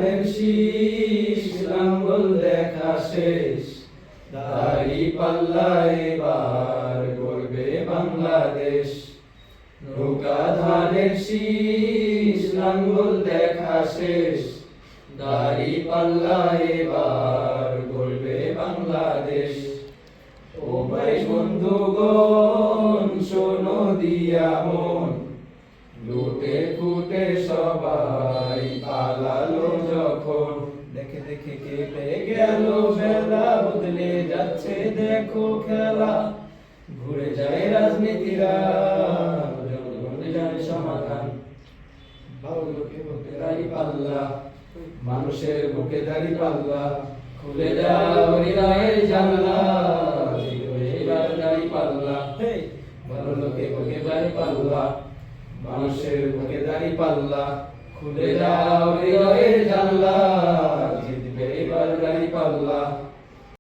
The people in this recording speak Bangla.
ধানের শীষ লাঙ্গল দেখা শেষ দাড়ি পাল্লা এবার গড়বে বাংলাদেশ নৌকা ধানের শীষ লাঙ্গল দেখা শেষ দাড়ি পাল্লা এবার গড়বে বাংলাদেশ ও ভাই বন্ধুগণ শোনো দিয়া মন লুটে ফুটে সবাই পালালো যখন দেখে দেখে কেটে গেল বেলা বদলে যাচ্ছে দেখো খেলা ঘুরে যায় রাজনীতিরা জনগণ জানে সমাধান বাউলকে বুকে দাড়ি পাল্লা মানুষের বুকে দাড়ি পাল্লা খুলে দাও হৃদয়ের জানলা এবার দাড়ি পাল্লা ভালো লোকে বুকে দাড়ি পাল্লা মানুষের বুকে দাড়ি পাল্লা খুলে দাও হৃদয়ের জানলা জিতবে এবার দাড়ি পাল্লা